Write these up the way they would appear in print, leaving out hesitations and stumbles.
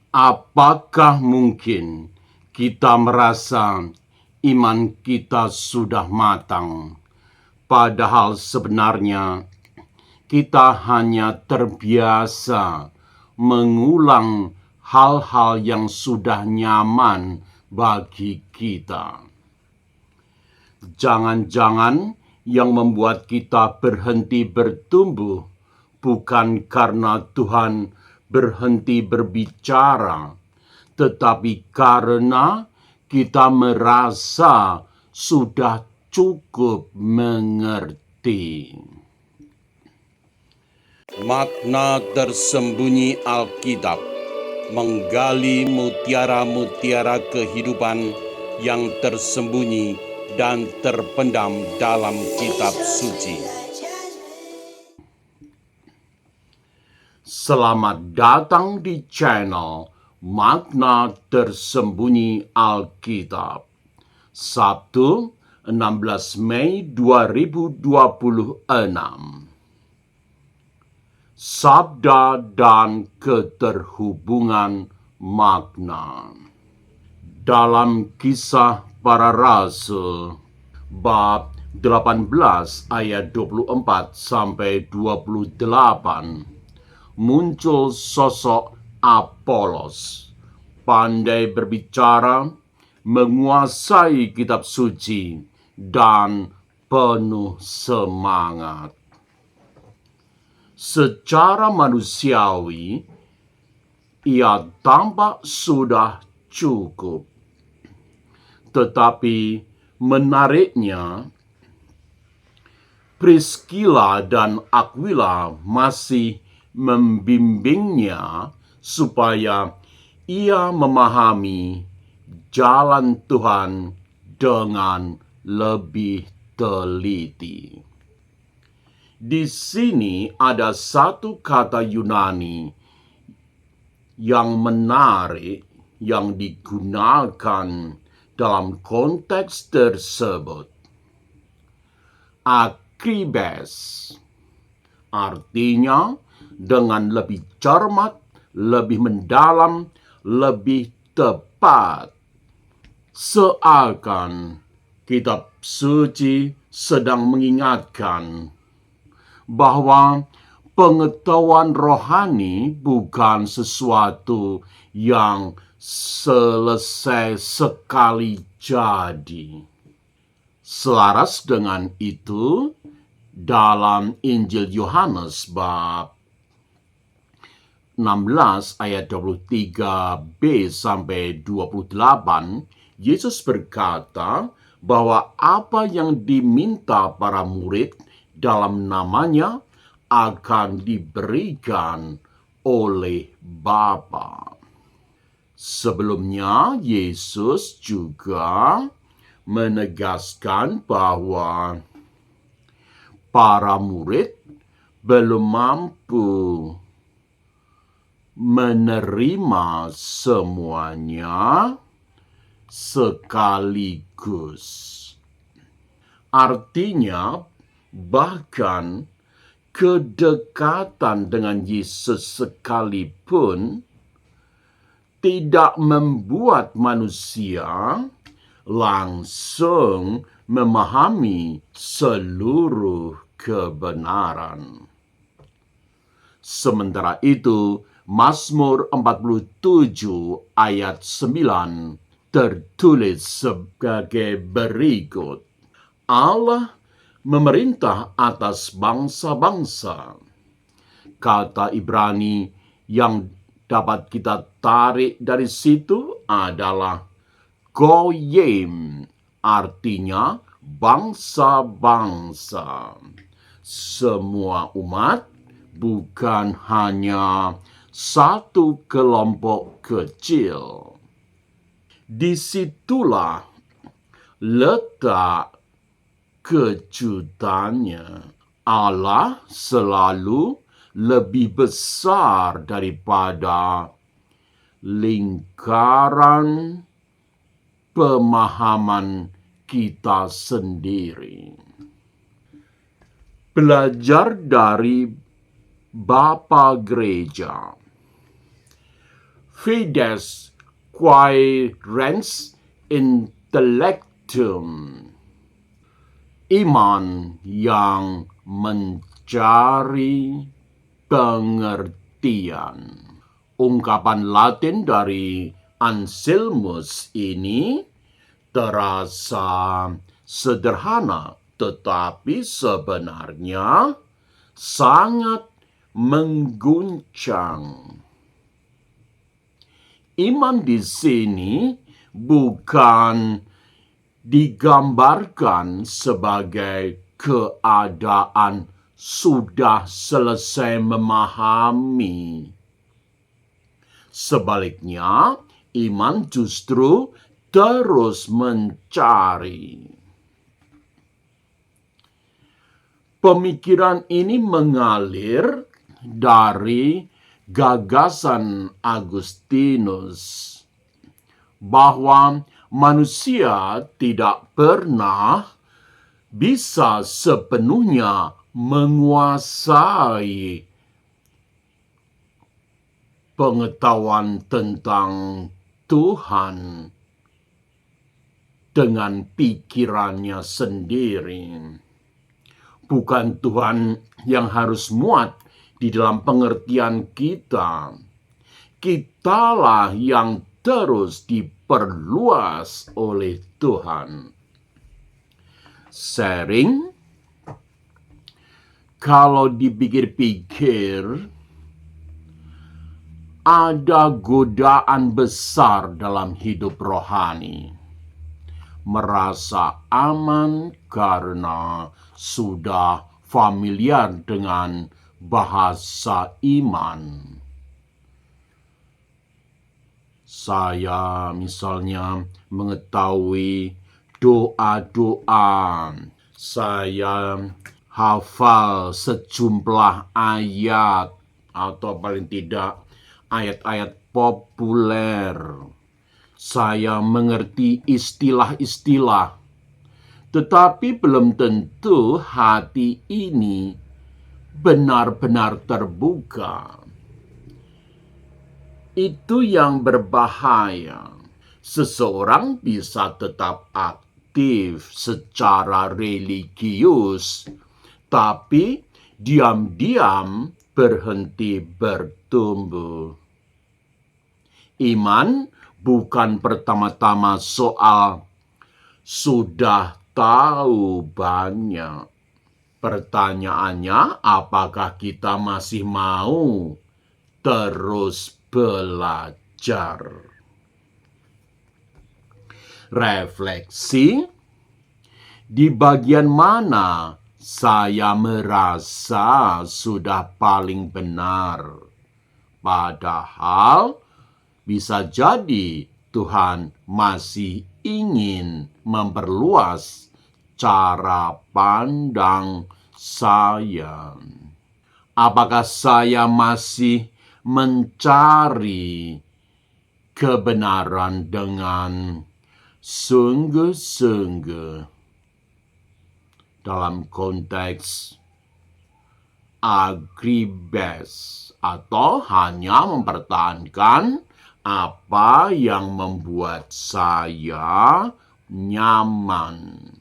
Apakah mungkin kita merasa iman kita sudah matang, padahal sebenarnya kita hanya terbiasa mengulang hal-hal yang sudah nyaman bagi kita? Jangan-jangan yang membuat kita berhenti bertumbuh bukan karena Tuhan berhenti berbicara, tetapi karena kita merasa sudah cukup mengerti. Makna tersembunyi Alkitab menggali mutiara-mutiara kehidupan yang tersembunyi dan terpendam dalam kitab suci. Selamat datang di channel Makna Tersembunyi Alkitab. Sabtu, 16 Mei 2026. Sabda dan keterhubungan makna. Dalam Kisah Para Rasul bab 18 ayat 24 sampai 28 muncul sosok Apolos, pandai berbicara, menguasai kitab suci, dan penuh semangat. Secara manusiawi, ia tampak sudah cukup. Tetapi menariknya, Priscilla dan Aquila masih membimbingnya supaya ia memahami jalan Tuhan dengan lebih teliti. Di sini ada satu kata Yunani yang menarik yang digunakan dalam konteks tersebut. Akribes, artinya dengan lebih cermat, lebih mendalam, lebih tepat. Seakan kitab suci sedang mengingatkan bahwa pengetahuan rohani bukan sesuatu yang selesai sekali jadi. Selaras dengan itu, dalam Injil Yohanes bab 16 ayat 23b sampai 28, Yesus berkata bahwa apa yang diminta para murid dalam namanya akan diberikan oleh Bapa. Sebelumnya, Yesus juga menegaskan bahwa para murid belum mampu menerima semuanya sekaligus. Artinya, bahkan kedekatan dengan Yesus sekalipun tidak membuat manusia langsung memahami seluruh kebenaran. Sementara itu, Mazmur 47 ayat 9 tertulis sebagai berikut. Allah memerintah atas bangsa-bangsa. Kata Ibrani yang dapat kita tarik dari situ adalah goyim, artinya bangsa-bangsa. Semua umat, bukan hanya satu kelompok kecil. Disitulah letak kejutannya. Allah selalu lebih besar daripada lingkaran pemahaman kita sendiri. Belajar dari Bapa Gereja. fides quaerens intellectum. Iman yang mencari pengertian. Ungkapan Latin dari Anselmus ini terasa sederhana, tetapi sebenarnya sangat mengguncang. Iman di sini bukan digambarkan sebagai keadaan sudah selesai memahami. Sebaliknya, iman justru terus mencari. Pemikiran ini mengalir dari gagasan Agustinus bahwa manusia tidak pernah bisa sepenuhnya menguasai pengetahuan tentang Tuhan dengan pikirannya sendiri. Bukan Tuhan yang harus muat di dalam pengertian kita. Kitalah yang terus diperluas oleh Tuhan. Sharing, kalau dipikir-pikir, ada godaan besar dalam hidup rohani. Merasa aman karena sudah familiar dengan bahasa iman. Saya misalnya mengetahui doa-doa. Saya hafal sejumlah ayat atau paling tidak ayat-ayat populer. Saya mengerti istilah-istilah. Tetapi belum tentu hati ini benar-benar terbuka. Itu yang berbahaya. Seseorang bisa tetap aktif secara religius, tapi diam-diam berhenti bertumbuh. Iman bukan pertama-tama soal sudah tahu banyak. Pertanyaannya, apakah kita masih mau terus belajar? Refleksi, di bagian mana saya merasa sudah paling benar? Padahal bisa jadi Tuhan masih ingin memperluas cara pandang saya. Apakah saya masih mencari kebenaran dengan sungguh-sungguh dalam konteks agribes, atau hanya mempertahankan apa yang membuat saya nyaman?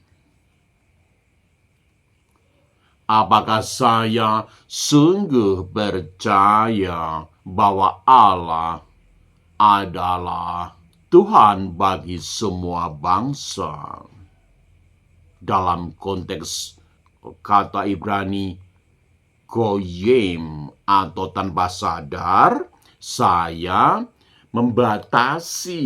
Apakah saya sungguh percaya bahwa Allah adalah Tuhan bagi semua bangsa? Dalam konteks kata Ibrani goyim atau tanpa sadar, saya membatasi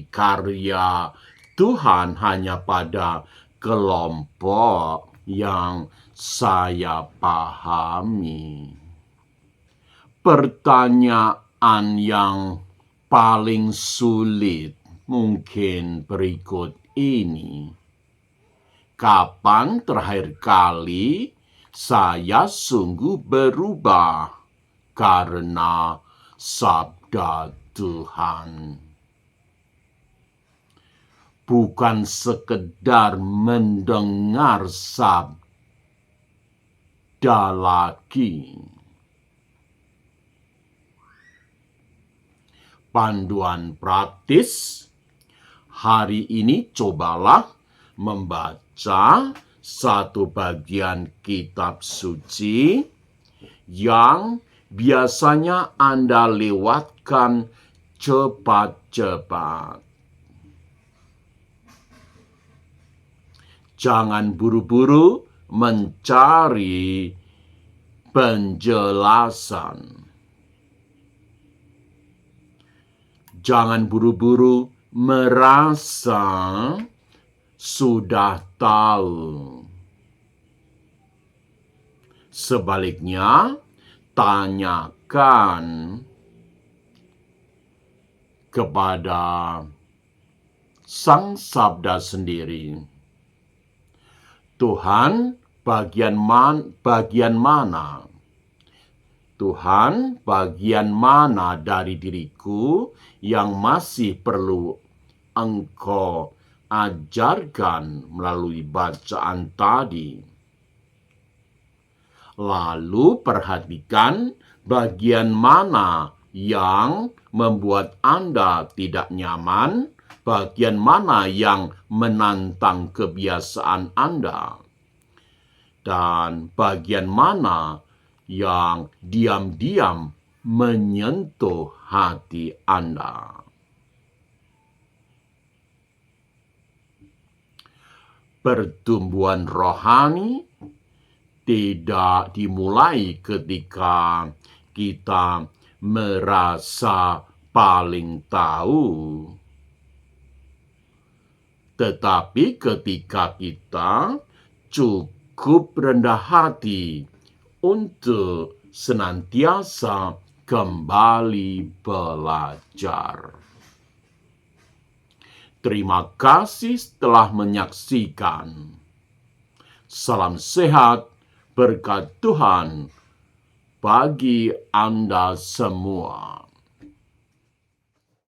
karya Tuhan hanya pada kelompok yang saya pahami. Pertanyaan yang paling sulit mungkin berikut ini. Kapan terakhir kali saya sungguh berubah karena sabda Tuhan? Bukan sekedar mendengar sabda lagi. Panduan praktis. Hari ini cobalah membaca satu bagian kitab suci yang biasanya Anda lewatkan cepat-cepat. Jangan buru-buru mencari penjelasan. Jangan buru-buru merasa sudah tahu. Sebaliknya, tanyakan kepada Sang Sabda sendiri. Tuhan, bagian mana? Tuhan, bagian mana dari diriku yang masih perlu Engkau ajarkan melalui bacaan tadi? Lalu perhatikan bagian mana yang membuat Anda tidak nyaman, bagian mana yang menantang kebiasaan Anda, dan bagian mana yang diam-diam menyentuh hati Anda. Pertumbuhan rohani tidak dimulai ketika kita merasa paling tahu, tetapi ketika kita cukup rendah hati untuk senantiasa kembali belajar. Terima kasih telah menyaksikan. Salam sehat, berkat Tuhan bagi Anda semua.